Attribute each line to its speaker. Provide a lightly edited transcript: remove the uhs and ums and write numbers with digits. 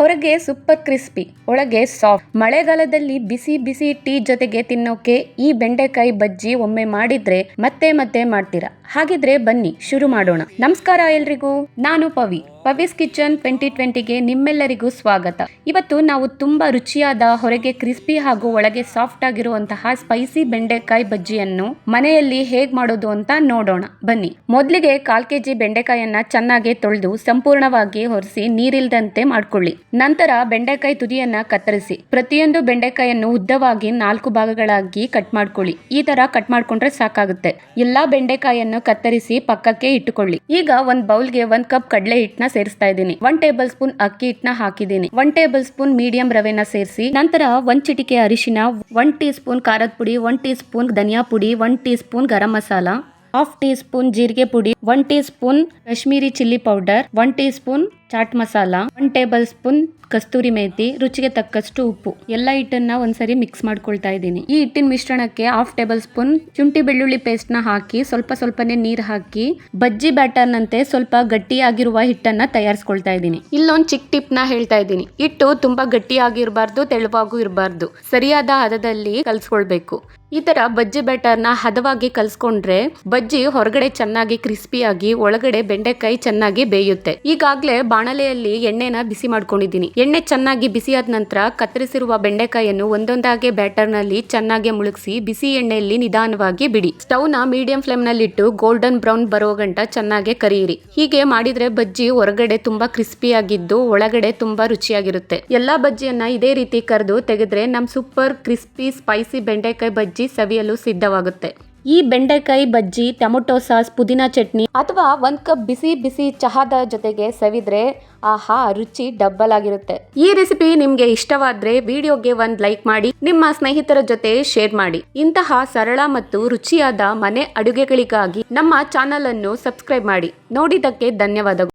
Speaker 1: ಹೊರಗೆ super crispy, ಒಳಗೆ soft. ಮಳೆಗಾಲದಲ್ಲಿ ಬಿಸಿ ಬಿಸಿ ಟೀ ಜೊತೆಗೆ ತಿನ್ನೋಕೆ ಈ ಬೆಂಡೆಕಾಯಿ ಬಜ್ಜಿ ಒಮ್ಮೆ ಮಾಡಿದ್ರೆ ಮತ್ತೆ ಮತ್ತೆ ಮಾಡ್ತೀರಾ. ಹಾಗಿದ್ರೆ ಬನ್ನಿ ಶುರು ಮಾಡೋಣ. ನಮಸ್ಕಾರ ಎಲ್ರಿಗೂ, ನಾನು ಪವೀಸ್ ಕಿಚನ್ 2020ಗೆ ನಿಮ್ಮೆಲ್ಲರಿಗೂ ಸ್ವಾಗತ. ಇವತ್ತು ನಾವು ತುಂಬಾ ರುಚಿಯಾದ, ಹೊರಗೆ ಕ್ರಿಸ್ಪಿ ಹಾಗೂ ಒಳಗೆ ಸಾಫ್ಟ್ ಆಗಿರುವಂತಹ ಸ್ಪೈಸಿ ಬೆಂಡೆಕಾಯಿ ಬಜ್ಜಿಯನ್ನು ಮನೆಯಲ್ಲಿ ಹೇಗ್ ಮಾಡೋದು ಅಂತ ನೋಡೋಣ ಬನ್ನಿ. ಮೊದಲಿಗೆ 1/4 kg ಬೆಂಡೆಕಾಯನ್ನ ಚೆನ್ನಾಗಿ ತೊಳೆದು ಸಂಪೂರ್ಣವಾಗಿ ಹೊರಿಸಿ ನೀರಿಲ್ದಂತೆ ಮಾಡ್ಕೊಳ್ಳಿ. ನಂತರ ಬೆಂಡೆಕಾಯಿ ತುದಿಯನ್ನ ಕತ್ತರಿಸಿ ಪ್ರತಿಯೊಂದು ಬೆಂಡೆಕಾಯನ್ನು ಉದ್ದವಾಗಿ 4 ಭಾಗಗಳಾಗಿ ಕಟ್ ಮಾಡ್ಕೊಳ್ಳಿ. ಈ ತರ ಕಟ್ ಮಾಡ್ಕೊಂಡ್ರೆ ಸಾಕಾಗುತ್ತೆ. ಎಲ್ಲಾ ಬೆಂಡೆಕಾಯನ್ನು ಕತ್ತರಿಸಿ ಪಕ್ಕಕ್ಕೆ ಇಟ್ಟುಕೊಳ್ಳಿ. ಈಗ ಒಂದು ಬೌಲ್ಗೆ 1 ಕಪ್ ಕಡಲೆ ಹಿಟ್ಟನ್ನ ಸೇರಿಸ್ತಾ ಇದ್ದೀನಿ. 1 ಟೇಬಲ್ ಸ್ಪೂನ್ ಅಕ್ಕಿ ಹಿಟ್ಟನ್ನ ಹಾಕಿದ್ದೀನಿ. 1 ಟೇಬಲ್ ಸ್ಪೂನ್ ಮೀಡಿಯಂ ರವೆನ ಸೇರಿಸಿ ನಂತರ 1 ಚಿಟಿಕೆ ಅರಿಶಿನ, 1 ಟೀ ಸ್ಪೂನ್ ಖಾರದ ಪುಡಿ, 1 ಟೀ ಸ್ಪೂನ್ ಧನಿಯಾ ಪುಡಿ, 1 teaspoon garam masala, 1/2 teaspoon ಜೀರಿಗೆ ಪುಡಿ, 1 teaspoon Kashmiri chilli powder, 1 teaspoon chaat masala, 1 tablespoon kasuri methi, ರುಚಿಗೆ ತಕ್ಕಷ್ಟು ಉಪ್ಪು. ಎಲ್ಲ ಹಿಟ್ಟನ್ನ ಒಂದ್ಸರಿ ಮಿಕ್ಸ್ ಮಾಡ್ಕೊಳ್ತಾ ಇದ್ದೀನಿ. ಈ ಹಿಟ್ಟಿನ ಮಿಶ್ರಣಕ್ಕೆ 1/2 ಟೇಬಲ್ ಸ್ಪೂನ್ ಶುಂಠಿ ಬೆಳ್ಳುಳ್ಳಿ ಪೇಸ್ಟ್ ನ ಹಾಕಿ ಸ್ವಲ್ಪನೇ ನೀರ್ ಹಾಕಿ ಬಜ್ಜಿ ಬ್ಯಾಟರ್ ನಂತೆ ಸ್ವಲ್ಪ ಗಟ್ಟಿಯಾಗಿರುವ ಹಿಟ್ಟನ್ನ ತಯಾರಿಸ್ಕೊಳ್ತಾ ಇದ್ದೀನಿ. ಇಲ್ಲೊಂದು ಚಿಕ್ಕ ಟಿಪ್ ನ ಹೇಳ್ತಾ ಇದ್ದೀನಿ. ಹಿಟ್ಟು ತುಂಬಾ ಗಟ್ಟಿಯಾಗಿರಬಾರ್ದು, ತೆಳುವಾಗೂ ಇರಬಾರ್ದು, ಸರಿಯಾದ ಹದದಲ್ಲಿ ಕಲ್ಸ್ಕೊಳ್ಬೇಕು. ಈ ತರ ಬಜ್ಜಿ ಬ್ಯಾಟರ್ನ ಹದವಾಗಿ ಕಲ್ಸ್ಕೊಂಡ್ರೆ ಬಜ್ಜಿ ಹೊರಗಡೆ ಚೆನ್ನಾಗಿ ಕ್ರಿಸ್ಪಿಯಾಗಿ, ಒಳಗಡೆ ಬೆಂಡೆಕಾಯಿ ಚೆನ್ನಾಗಿ ಬೇಯುತ್ತೆ. ಈಗಾಗಲೇ ಬಾಣಲೆಯಲ್ಲಿ ಎಣ್ಣೆನ ಬಿಸಿ ಮಾಡ್ಕೊಂಡಿದ್ದೀನಿ. ಎಣ್ಣೆ ಚೆನ್ನಾಗಿ ಬಿಸಿಯಾದ ನಂತರ ಕತ್ತರಿಸಿರುವ ಬೆಂಡೆಕಾಯಿಯನ್ನು ಒಂದೊಂದಾಗಿ ಬ್ಯಾಟರ್ ನಲ್ಲಿ ಚೆನ್ನಾಗಿ ಮುಳುಗಿಸಿ ಬಿಸಿ ಎಣ್ಣೆಯಲ್ಲಿ ನಿಧಾನವಾಗಿ ಬಿಡಿ. ಸ್ಟವ್ ನ ಮೀಡಿಯಂ ಫ್ಲೇಮ್ ನಲ್ಲಿ ಇಟ್ಟು ಗೋಲ್ಡನ್ ಬ್ರೌನ್ ಬರೋ ಗಂಟ ಚೆನ್ನಾಗಿ ಕರಿಯಿರಿ. ಹೀಗೆ ಮಾಡಿದ್ರೆ ಬಜ್ಜಿ ಹೊರಗಡೆ ತುಂಬಾ ಕ್ರಿಸ್ಪಿಯಾಗಿದ್ದು ಒಳಗಡೆ ತುಂಬಾ ರುಚಿಯಾಗಿರುತ್ತೆ. ಎಲ್ಲಾ ಬಜ್ಜಿಯನ್ನ ಇದೇ ರೀತಿ ಕರೆದು ತೆಗೆದ್ರೆ ನಮ್ ಸೂಪರ್ ಕ್ರಿಸ್ಪಿ ಸ್ಪೈಸಿ ಬೆಂಡೆಕಾಯಿ ಬಜ್ಜಿ ಸವಿಯಲು ಸಿದ್ಧವಾಗುತ್ತೆ. ಈ ಬೆಂಡೆಕಾಯಿ ಬಜ್ಜಿ ಟೊಮೊಟೊ ಸಾಸ್, ಪುದೀನಾ ಚಟ್ನಿ ಅಥವಾ 1 ಕಪ್ ಬಿಸಿ ಬಿಸಿ ಚಹಾದ ಜೊತೆಗೆ ಸವಿದ್ರೆ ಆಹಾ, ರುಚಿ ಡಬ್ಬಲ್ ಆಗಿರುತ್ತೆ. ಈ ರೆಸಿಪಿ ನಿಮ್ಗೆ ಇಷ್ಟವಾದ್ರೆ ವಿಡಿಯೋಗೆ 1 ಲೈಕ್ ಮಾಡಿ, ನಿಮ್ಮ ಸ್ನೇಹಿತರ ಜೊತೆ ಶೇರ್ ಮಾಡಿ. ಇಂತಹ ಸರಳ ಮತ್ತು ರುಚಿಯಾದ ಮನೆ ಅಡುಗೆಗಳಿಗಾಗಿ ನಮ್ಮ ಚಾನಲ್ ಅನ್ನು ಸಬ್ಸ್ಕ್ರೈಬ್ ಮಾಡಿ. ನೋಡಿದ್ದಕ್ಕೆ ಧನ್ಯವಾದಗಳು.